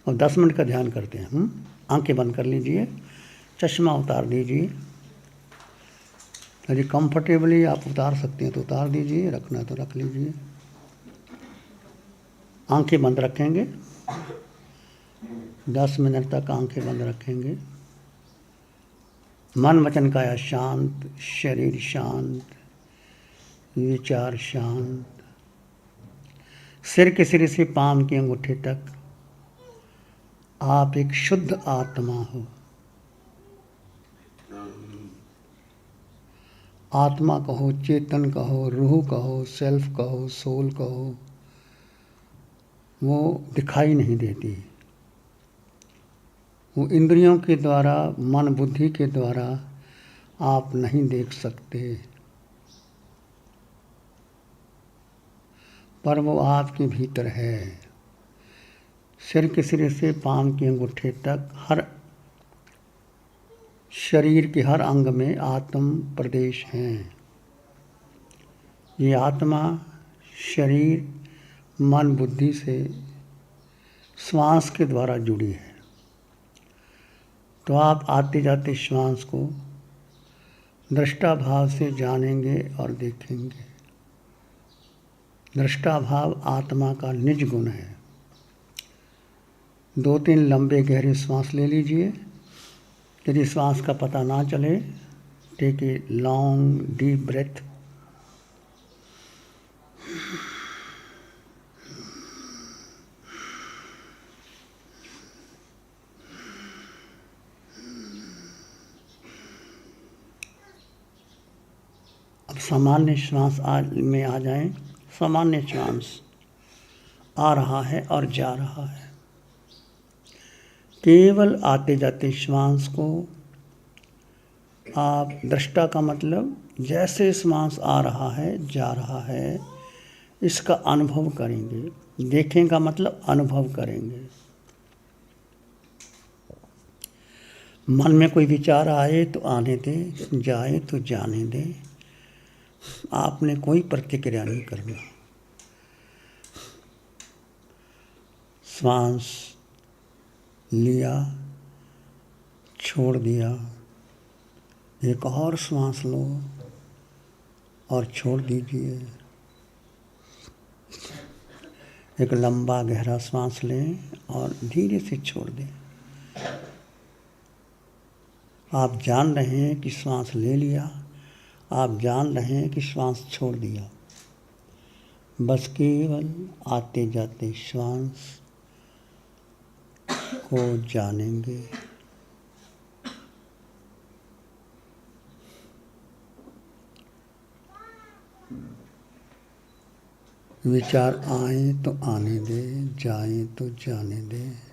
और 10 मिनट का ध्यान करते हैं। आंखें बंद कर लीजिए, चश्मा उतार दीजिए। यदि कंफर्टेबली आप उतार सकते हैं तो उतार दीजिए, रखना तो रख लीजिए। आंखें बंद रखेंगे, 10 मिनट तक आंखें बंद रखेंगे। मन वचन काया शांत, शरीर शांत, विचार शांत। सिर के सिरे से पांव के अंगूठे तक आप एक शुद्ध आत्मा हो। आत्मा कहो, चेतन कहो, रूह कहो, सेल्फ कहो, सोल कहो, वो दिखाई नहीं देती। वो इंद्रियों के द्वारा, मन बुद्धि के द्वारा आप नहीं देख सकते, पर वो आपके भीतर है। सिर के सिरे से पांव के अंगूठे तक हर शरीर के हर अंग में आत्म प्रदेश हैं। ये आत्मा शरीर, मन बुद्धि से श्वास के द्वारा जुड़ी है। तो आप आते जाते श्वास को दृष्टा भाव से जानेंगे और देखेंगे। दृष्टा भाव आत्मा का निज गुण है। 2-3 लंबे गहरे श्वास ले लीजिए। यदि श्वास का पता ना चले, take a long deep breath. अब सामान्य श्वास में आ जाएं। सामान्य श्वास आ रहा है और जा रहा है। केवल आते जाते श्वास को आप दृष्टा का मतलब जैसे श्वास आ रहा है जा रहा है इसका अनुभव करेंगे। देखें का मतलब अनुभव करेंगे। मन में कोई विचार आए तो आने दें, जाए तो जाने दें। आपने कोई प्रतिक्रिया नहीं करना। श्वास लिया, छोड़ दिया, एक और श्वास लो और छोड़ दीजिए। एक लंबा गहरा श्वास लें और धीरे से छोड़ दें। आप जान रहे हैं कि श्वास ले लिया, आप जान रहे हैं कि श्वास छोड़ दिया। बस केवल आते जाते श्वास को जानेंगे। विचार आए तो आने दे, जाए तो जाने दे।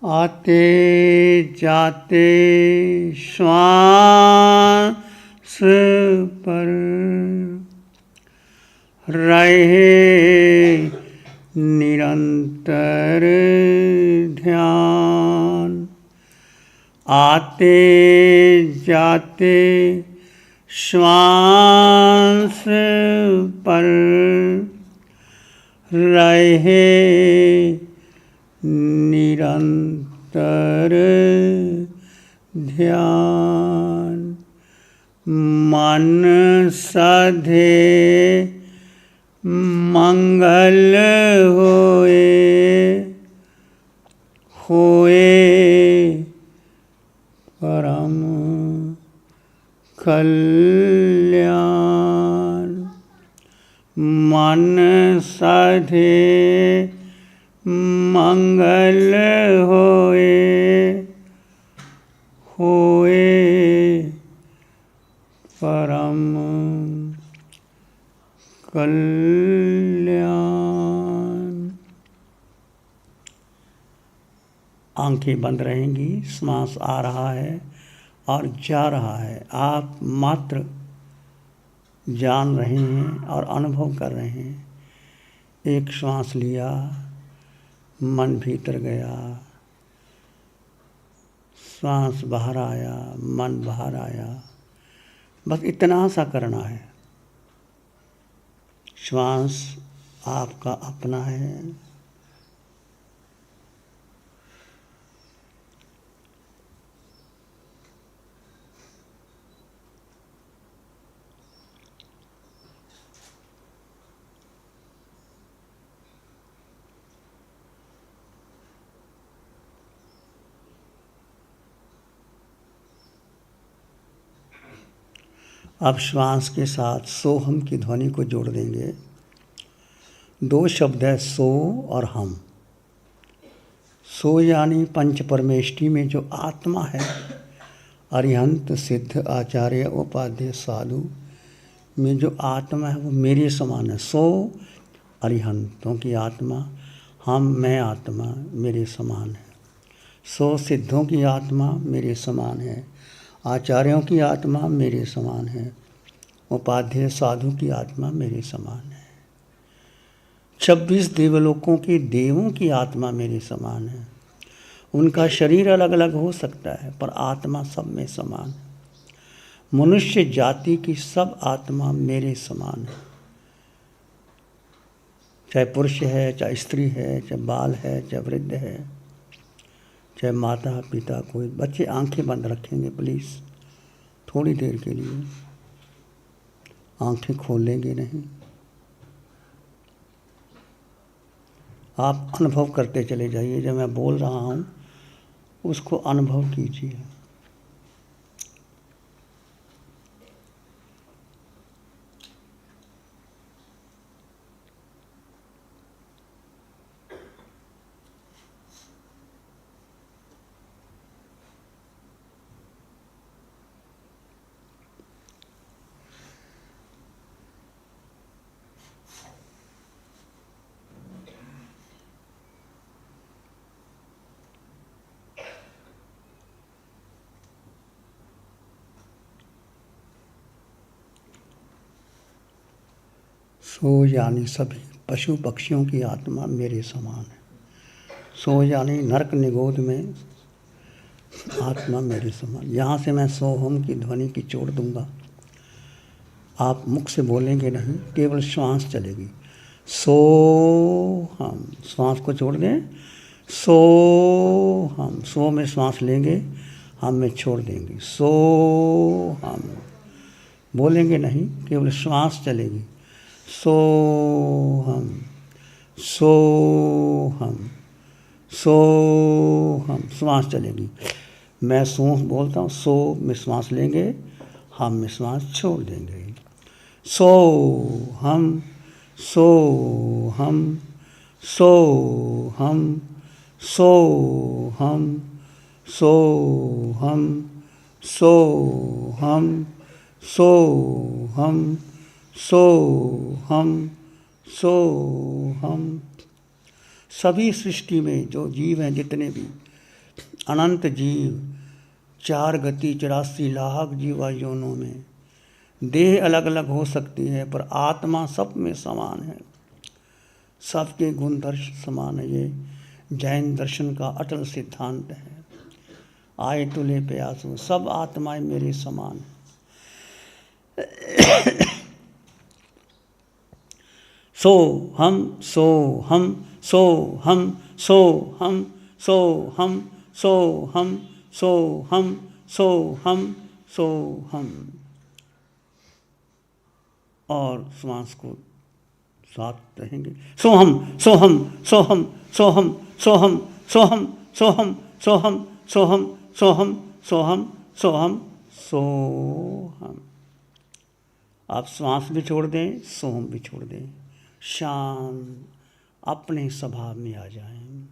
आते जाते श्वास पर रहे निरंतर ध्यान। आते जाते श्वास पर रहे निरंतर ध्यान। मन साधे मंगल होए परम कल्याण। मन साधे मंगल होए परम कल्याण। आंखें बंद रहेंगी। श्वास आ रहा है और जा रहा है। आप मात्र जान रहे हैं और अनुभव कर रहे हैं। एक श्वास लिया, मन भीतर गया, श्वास बाहर आया, मन बाहर आया। बस इतना सा करना है। श्वास आपका अपना है। अब श्वास के साथ सोहम की ध्वनि को जोड़ देंगे। दो शब्द है सो और हम। सो यानी पंच परमेष्टि में जो आत्मा है, अरिहंत सिद्ध आचार्य उपाध्याय साधु में जो आत्मा है वो मेरे समान है। सो अरिहंतों की आत्मा, हम मैं आत्मा मेरे समान है। सो सिद्धों की आत्मा मेरे समान है। आचार्यों की आत्मा मेरे समान है। उपाध्याय साधु की आत्मा मेरे समान है। 26 देवलोकों के देवों की आत्मा मेरे समान है। उनका शरीर अलग अलग हो सकता है पर आत्मा सब में समान है। मनुष्य जाति की सब आत्मा मेरे समान है। चाहे पुरुष है, चाहे स्त्री है, चाहे बाल है, चाहे वृद्ध है, चाहे माता पिता, कोई बच्चे आंखें बंद रखेंगे प्लीज़ थोड़ी देर के लिए, आंखें खोलेंगे नहीं। आप अनुभव करते चले जाइए, जब मैं बोल रहा हूँ उसको अनुभव कीजिए। सो यानी सभी पशु पक्षियों की आत्मा मेरे समान है। सो यानी नरक निगोद में आत्मा मेरे समान। यहाँ से मैं सोहम की ध्वनि की छोड़ दूंगा। आप मुख से बोलेंगे नहीं, केवल श्वास चलेगी। सो हम, श्वास को छोड़ दें। सो हम, सो में श्वास लेंगे, हम में छोड़ देंगे। सो हम, बोलेंगे नहीं, केवल श्वास चलेगी। सो हम, सो हम, सो हम, श्वास चलेगी। मैं सो बोलता हूँ, सो में श्वास लेंगे, हम में श्वास छोड़ देंगे। सो हम, सो हम, सो हम, सो हम, सो हम, सो हम, सो हम, सो हम, सो हम। सभी सृष्टि में जो जीव हैं, जितने भी अनंत जीव, 4 गति 84 लाख जीवा योनों में, देह अलग अलग हो सकती है पर आत्मा सब में समान है। सबके गुण दर्श समान है। ये जैन दर्शन का अटल सिद्धांत है। आए तुले प्यासो, सब आत्माएं मेरे समान है। सो हम, सो हम, सो हम, सो हम, सो हम, सो हम, सो हम, सो हम, सो हम। और श्वास को साथ रहेंगे। सो हम, सो हम, सो हम, सो हम, सो हम, सो हम, सो हम, सो हम, सो हम, सो हम, सो हम, सो हम, सो हम। आप श्वास भी छोड़ दें, सोहम भी छोड़ दें। शांत अपने स्वभाव में आ जाएं।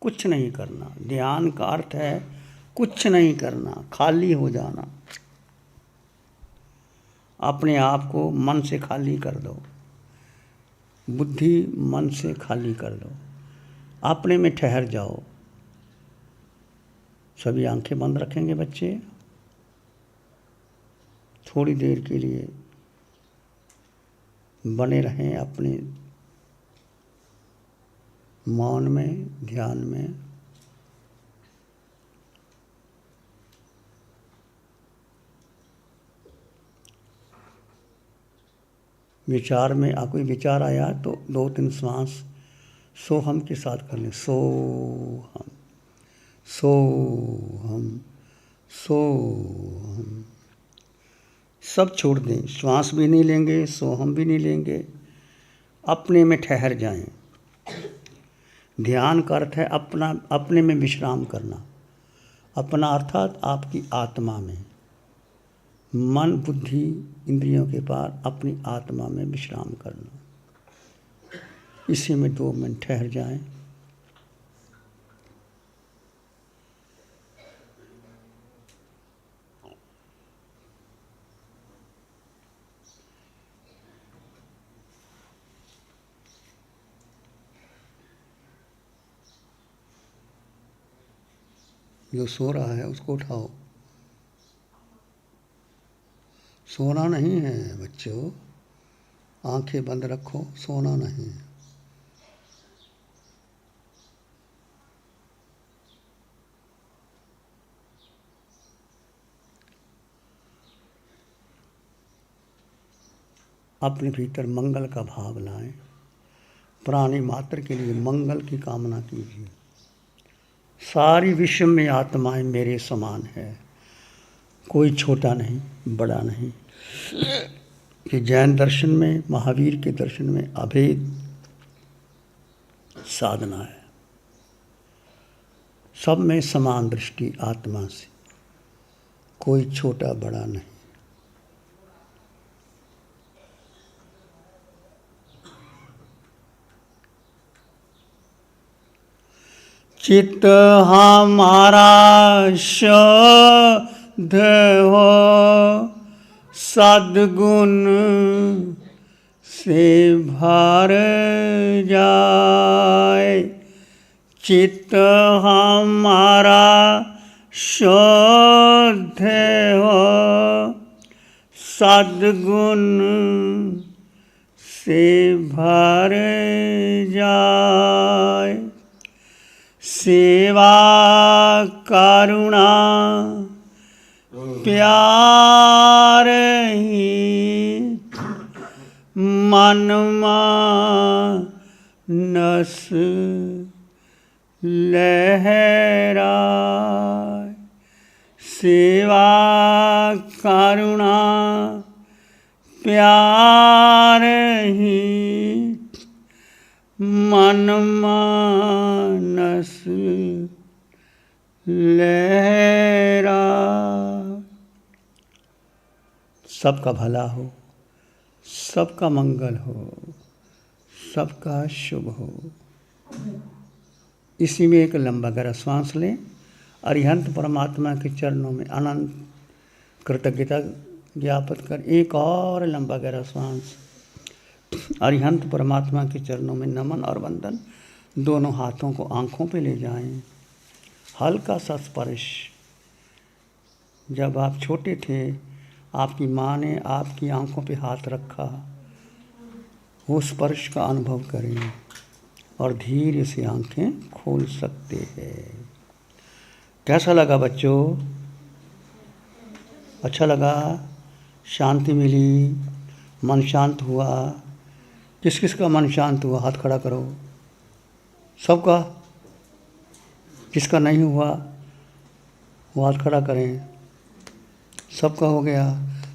कुछ नहीं करना। ध्यान का अर्थ है कुछ नहीं करना, खाली हो जाना। अपने आप को मन से खाली कर दो, बुद्धि मन से खाली कर दो, अपने में ठहर जाओ। सभी आंखें बंद रखेंगे बच्चे, थोड़ी देर के लिए बने रहें अपने मौन में, ध्यान में। विचार में कोई विचार आया तो 2-3 श्वास सोहम के साथ कर लें। सोहम, सोहम, सोहम। सब छोड़ दें, श्वास भी नहीं लेंगे, सोहम भी नहीं लेंगे, अपने में ठहर जाएं। ध्यान का अर्थ है अपने में विश्राम करना। अपना अर्थात आपकी आत्मा में, मन बुद्धि इंद्रियों के पार अपनी आत्मा में विश्राम करना। इसी में 2 मिनट ठहर जाएं। जो सो रहा है उसको उठाओ। सोना नहीं है बच्चों, आंखें बंद रखो, सोना नहीं है। अपने भीतर मंगल का भाव लाएं। प्राणी मात्र के लिए मंगल की कामना कीजिए। सारी विश्व में आत्माएं मेरे समान है, कोई छोटा नहीं बड़ा नहीं। कि जैन दर्शन में, महावीर के दर्शन में अभेद साधना है। सब में समान दृष्टि आत्मा से, कोई छोटा बड़ा नहीं। चित्त हमारा शुद्ध हो, सद्गुण से भर जाए। चित्त हमारा शुद्ध हो, सद्गुण से भर जाए। सेवा करुणा प्यार ही मन मानस लहराए। सेवा करुणा प्यार ही मन मानस लहरा। सबका भला हो, सबका मंगल हो, सबका शुभ हो। इसी में एक लंबा गहरा श्वास लें। अरिहंत परमात्मा के चरणों में अनंत कृतज्ञता ज्ञापित कर एक और लंबा गहरा श्वास। अरिहंत परमात्मा के चरणों में नमन और वंदन। दोनों हाथों को आँखों पे ले जाएं। हल्का सा स्पर्श। जब आप छोटे थे आपकी माँ ने आपकी आँखों पे हाथ रखा, वो स्पर्श का अनुभव करें और धीरे से आँखें खोल सकते हैं। कैसा लगा बच्चों? अच्छा लगा? शांति मिली? मन शांत हुआ? किस किस का मन शांत हुआ? हाथ खड़ा करो। सबका? जिसका नहीं हुआ वो हाथ खड़ा करें। सबका हो गया?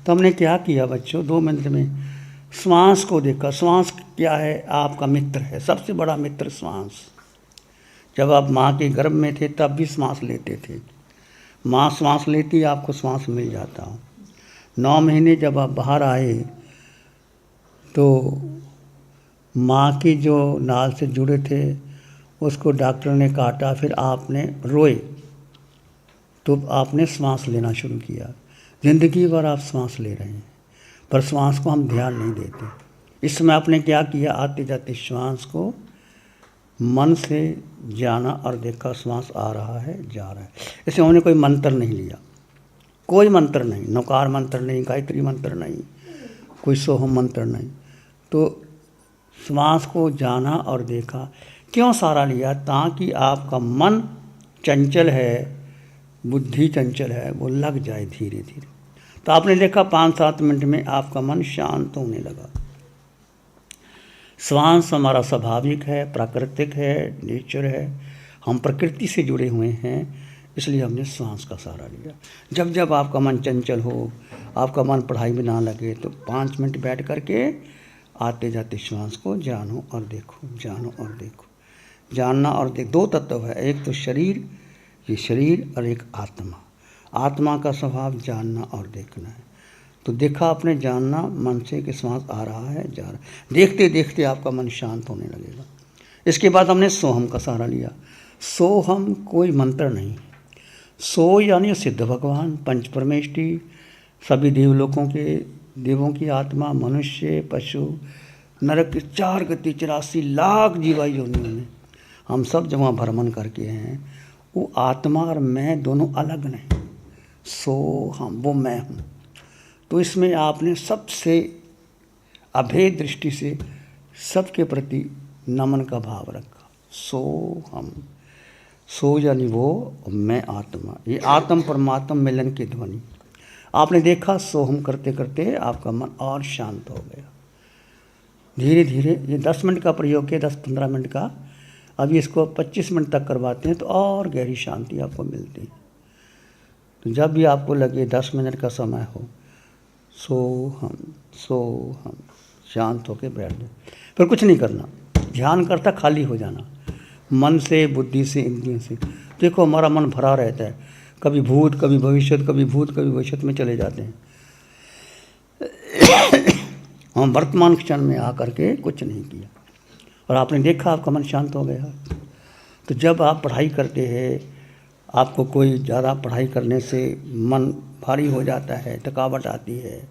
तो हमने क्या किया बच्चों? 2 मिनट में श्वास को देखा। श्वास क्या है? आपका मित्र है, सबसे बड़ा मित्र श्वास। जब आप माँ के गर्भ में थे तब भी श्वास लेते थे। माँ श्वास लेती, आपको श्वास मिल जाता। 9 महीने जब आप बाहर आए तो माँ की जो नाल से जुड़े थे उसको डॉक्टर ने काटा, फिर आपने रोए तो आपने श्वास लेना शुरू किया। ज़िंदगी भर आप श्वास ले रहे हैं पर श्वास को हम ध्यान नहीं देते। इसमें आपने क्या किया? आते जाते श्वास को मन से जाना और देखा श्वास आ रहा है, जा रहा है। इसे हमने कोई मंत्र नहीं लिया, कोई मंत्र नहीं, नकार मंत्र नहीं, गायत्री मंत्र नहीं, कोई सोहम मंत्र नहीं। तो श्वास को जाना और देखा। क्यों सारा लिया? ताकि आपका मन चंचल है, बुद्धि चंचल है, वो लग जाए धीरे धीरे। तो आपने देखा 5-7 मिनट में आपका मन शांत होने लगा। श्वास हमारा स्वाभाविक है, प्राकृतिक है, नेचर है, हम प्रकृति से जुड़े हुए हैं, इसलिए हमने श्वास का सहारा लिया। जब जब आपका मन चंचल हो, आपका मन पढ़ाई में ना लगे, तो 5 मिनट बैठ करके आते जाते श्वास को जानो और देखो, जानो और देखो। जानना और देख 2 तत्व है, एक तो शरीर, ये शरीर, और एक आत्मा। आत्मा का स्वभाव जानना और देखना है। तो देखा आपने जानना मन से कि श्वास आ रहा है, जा रहा है, देखते देखते आपका मन शांत होने लगेगा। इसके बाद हमने सोहम का सहारा लिया। सोहम कोई मंत्र नहीं, सो यानी सिद्ध भगवान, पंच परमेष्टि, सभी देवलोकों के देवों की आत्मा, मनुष्य, पशु, नरक की 4 गति 84 लाख जीवा योनियों में हम सब जब वहाँ भ्रमण करके हैं, वो आत्मा और मैं दोनों अलग नहीं, सो हम वो मैं हूँ। तो इसमें आपने सबसे अभेद दृष्टि से सबके प्रति नमन का भाव रखा। सो हम, सो यानी वो, मैं आत्मा, ये आत्म परमात्मा मिलन की ध्वनि आपने देखा। सो हम करते करते आपका मन और शांत हो गया। धीरे धीरे ये 10 मिनट का प्रयोग किया, 10-15 मिनट का, अभी इसको 25 मिनट तक करवाते हैं तो और गहरी शांति आपको मिलती है। तो जब भी आपको लगे 10 मिनट का समय हो, सो हम शांत होकर बैठ जाए। फिर कुछ नहीं करना, ध्यान करता खाली हो जाना, मन से, बुद्धि से, इंद्रियों से। देखो हमारा मन भरा रहता है, कभी भूत, कभी भविष्य, कभी भूत, कभी भविष्य में चले जाते हैं। हम वर्तमान क्षण में आकर के कुछ नहीं किया और आपने देखा आपका मन शांत हो गया। तो जब आप पढ़ाई करते हैं, आपको कोई ज़्यादा पढ़ाई करने से मन भारी हो जाता है, थकावट आती है,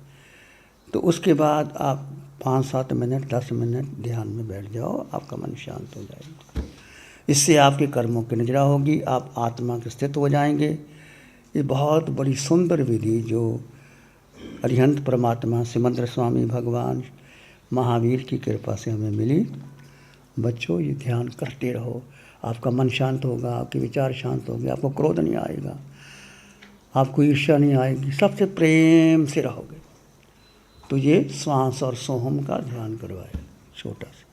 तो उसके बाद आप 5-7 मिनट, 10 मिनट ध्यान में बैठ जाओ, आपका मन शांत हो जाएगा। इससे आपके कर्मों की निजरा होगी, आप आत्मा के स्थित हो जाएंगे। ये बहुत बड़ी सुंदर विधि जो अरिहंत परमात्मा सिमंद्र स्वामी भगवान महावीर की कृपा से हमें मिली। बच्चों ये ध्यान करते रहो, आपका मन शांत होगा, आपके विचार शांत होंगे, आपको क्रोध नहीं आएगा, आपको ईर्ष्या नहीं आएगी, सबसे प्रेम से रहोगे। तो ये श्वास और सोहम का ध्यान करवाए छोटा सा।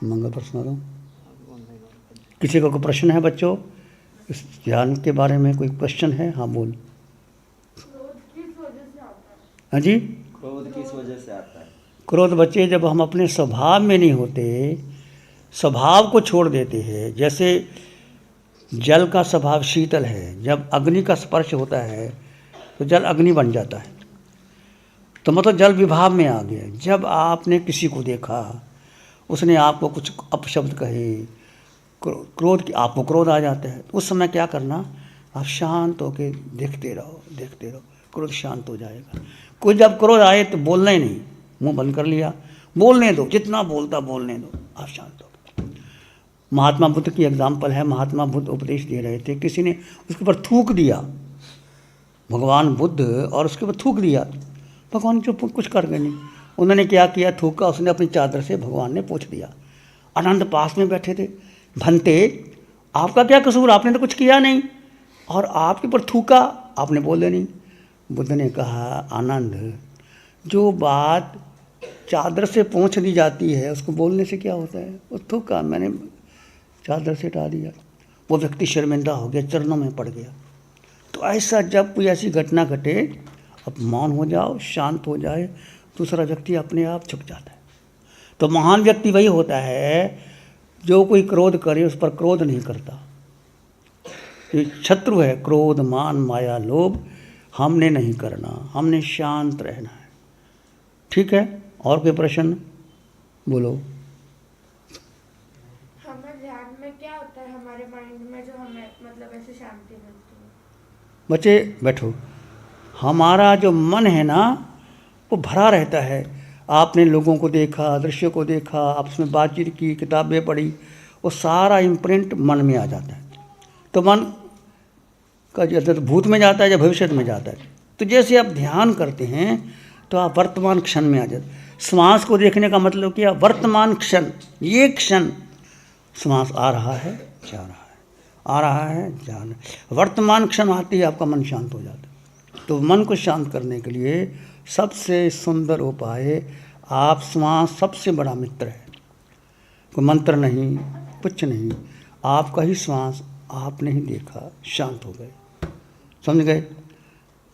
मंगल प्रश्न किसी का कोई प्रश्न है बच्चों इस ध्यान के बारे में? कोई क्वेश्चन है? हाँ बोल। हाँ जी, क्रोध किस वजह से आता है? क्रोध बच्चे जब हम अपने स्वभाव में नहीं होते, स्वभाव को छोड़ देते हैं। जैसे जल का स्वभाव शीतल है, जब अग्नि का स्पर्श होता है तो जल अग्नि बन जाता है, तो मतलब जल विभाव में आ गया। जब आपने किसी को देखा, उसने आपको कुछ अपशब्द कहे, क्रोध की आपको क्रोध आ जाता है, उस समय क्या करना, आप शांत होकर देखते रहो, देखते रहो, क्रोध शांत हो जाएगा। कोई जब क्रोध आए तो बोलना ही नहीं, मुंह बंद कर लिया, बोलने दो, जितना बोलता बोलने दो, आप शांत हो। महात्मा बुद्ध की एग्जाम्पल है। महात्मा बुद्ध उपदेश दे रहे थे, किसी ने उसके ऊपर थूक दिया, भगवान बुद्ध, और उसके ऊपर थूक दिया, भगवान जो कुछ कर गए नहीं। उन्होंने क्या किया, थूका, उसने अपनी चादर से भगवान ने पोंछ दिया। आनंद पास में बैठे थे, भंते आपका क्या कसूर, आपने तो कुछ किया नहीं, और आपके ऊपर थूका, आपने बोले नहीं। बुद्ध ने कहा, आनंद, जो बात चादर से पोंछ दी जाती है उसको बोलने से क्या होता है? वो थूका, मैंने चादर से हटा दिया, वो व्यक्ति शर्मिंदा हो गया, चरणों में पड़ गया। तो ऐसा जब कोई ऐसी घटना घटे, अब मौन हो जाओ, शांत हो जाए, दूसरा व्यक्ति अपने आप झुक जाता है। तो महान व्यक्ति वही होता है जो कोई क्रोध करे उस पर क्रोध नहीं करता। ये शत्रु है, क्रोध, मान, माया, लोभ, हमने नहीं करना, हमने शांत रहना है। ठीक है, और कोई प्रश्न बोलो। हमें ध्यान में क्या होता है हमारे माइंड में जो हमें मतलब ऐसे शांति मिलती है? बच्चे बैठो, हमारा जो मन है ना वो भरा रहता है। आपने लोगों को देखा, दृश्य को देखा, आपस में बातचीत की, किताबें पढ़ी, वो सारा इम्प्रिंट मन में आ जाता है। तो मन का जैसे भूत में जाता है या भविष्य में जाता है। तो जैसे आप ध्यान करते हैं तो आप वर्तमान क्षण में आ जाते। श्वास को देखने का मतलब क्या, वर्तमान क्षण, ये क्षण, श्वास आ रहा है, जा रहा है, आ रहा है, जा रहा है, वर्तमान क्षण आती है, आपका मन शांत हो जाता है। तो मन को शांत करने के लिए सबसे सुंदर उपाय, आप श्वास सबसे बड़ा मित्र है। कोई मंत्र नहीं, कुछ नहीं, आपका ही श्वास आपने ही देखा, शांत हो गए, समझ गए।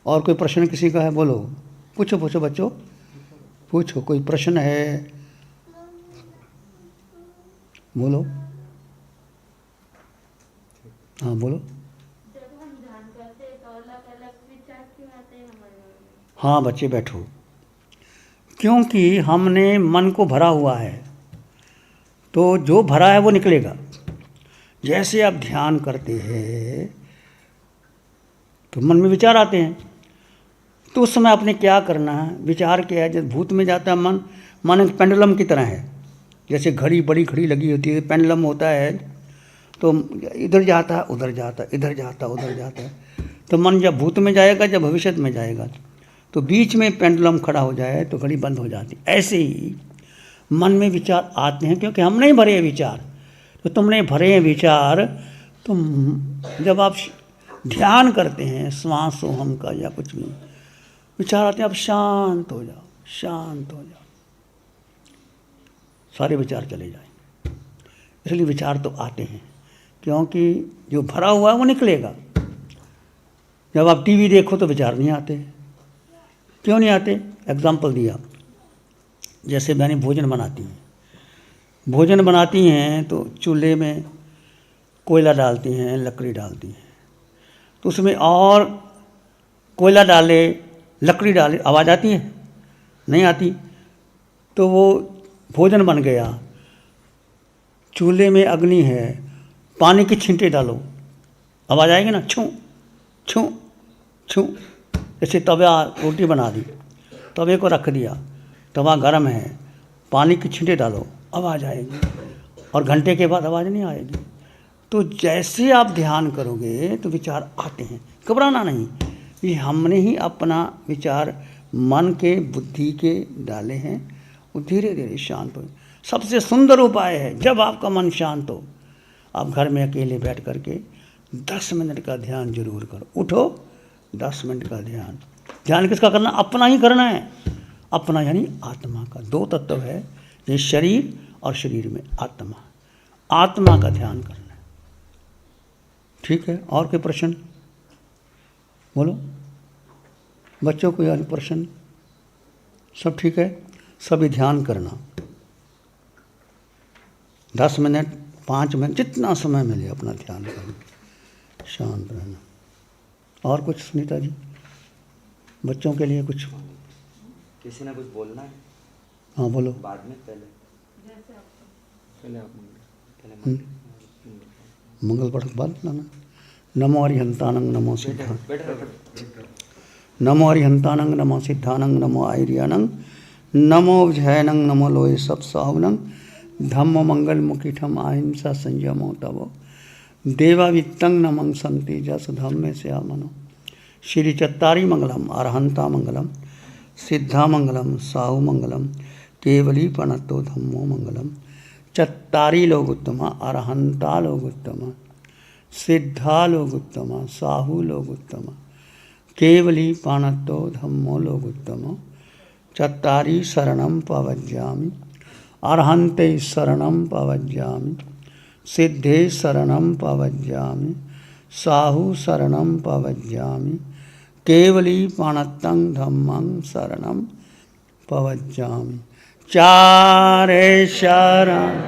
और कोई प्रश्न किसी का है? बोलो, पूछो पूछो बच्चों, पूछो, कोई प्रश्न है? बोलो, हाँ बोलो। जब हम ध्यान करते हैं तो अलग अलग विचार क्यों आते हैं हमारे मन में? हाँ बच्चे बैठो, क्योंकि हमने मन को भरा हुआ है, तो जो भरा है वो निकलेगा। जैसे आप ध्यान करते हैं तो मन में विचार आते हैं, तो उस समय आपने क्या करना है? विचार क्या है? जब भूत में जाता है मन, मन एक पेंडुलम की तरह है। जैसे घड़ी, बड़ी घड़ी लगी होती है, पेंडुलम होता है, तो इधर जाता है उधर जाता है, इधर जाता है उधर जाता है। तो मन जब भूत में जाएगा, जब भविष्य में जाएगा, तो बीच में पेंडुलम खड़ा हो जाए तो घड़ी बंद हो जाती। ऐसे ही मन में विचार आते हैं, क्योंकि हम नहीं भरे विचार। तो तुमने भरे हैं विचार, तो जब आप ध्यान करते हैं, श्वास हम का या कुछ भी विचार आते हैं, आप शांत हो जाओ, शांत हो जाओ, सारे विचार चले जाएंगे। इसलिए विचार तो आते हैं, क्योंकि जो भरा हुआ है वो निकलेगा। जब आप टीवी देखो तो विचार नहीं आते। क्यों नहीं आते? एग्जाम्पल दिया, जैसे मैंने भोजन बनाती हैं तो चूल्हे में कोयला डालती हैं, लकड़ी डालती हैं, तो उसमें और कोयला डाले, लकड़ी डाले, आवाज़ आती है? नहीं आती। तो वो भोजन बन गया, चूल्हे में अग्नि है, पानी के छींटे डालो, आवाज़ आएगी ना? छू छू छू। जैसे तवा, रोटी बना दी, तवे को रख दिया, तवा गर्म है, पानी के छींटे डालो, आवाज़ आएगी, और घंटे के बाद आवाज़ नहीं आएगी। तो जैसे आप ध्यान करोगे तो विचार आते हैं, घबराना नहीं। ये हमने ही अपना विचार मन के, बुद्धि के डाले हैं, वो धीरे धीरे शांत हो। सबसे सुंदर उपाय है, जब आपका मन शांत हो, आप घर में अकेले बैठ करके 10 मिनट का ध्यान जरूर करो। उठो, 10 मिनट का ध्यान। ध्यान किसका करना? अपना ही करना है। अपना यानी आत्मा का। 2 तत्व है, ये शरीर और शरीर में आत्मा। आत्मा का ध्यान करना है, ठीक है। और कोई प्रश्न? बोलो बच्चों, कोई और प्रश्न? सब ठीक है? सभी ध्यान करना, 10 मिनट, 5 मिनट, जितना समय मिले अपना ध्यान करना, शांत रहना। और कुछ सुनीता जी, बच्चों के लिए कुछ? किसी ने कुछ बोलना है? हाँ बोलो। बाद में, पहले मंगल पाठ बाद लाना। नमो अरिहंतानंग नमो सिद्धानंग, नमो अरिहंतानंग नमो सिद्धानंग, नमो आयर्यानंग, नमो जैनंग, नमो लोय सब साहुनंग, धम्म मंगल मुखिठम अहिंसा संयमो तवो, देवावित्तं नमं संति जस धम्मे श्यामनो। श्री चत्तारी मंगलम, अरहंता मंगलम, सिद्धा मंगलम, साहु मंगलम, केवली पणतो धम्मो मंगलम। चत्तारी लोग उत्तम, अरहंता लोग उत्तम, सिद्धा लोग उत्तम, साहु लोग उत्तम, केवली पाणतो धम्मो लोग उत्तम। चत्तारी शरणं पवज्यामि, अरहन्ते शरणं पवज्यामि, सिद्धे शरणं पवज्यामि, साहु शरणं पवज्यामि, केवली पाणतं धम्मं शरणं पवज्यामि। चारे शरण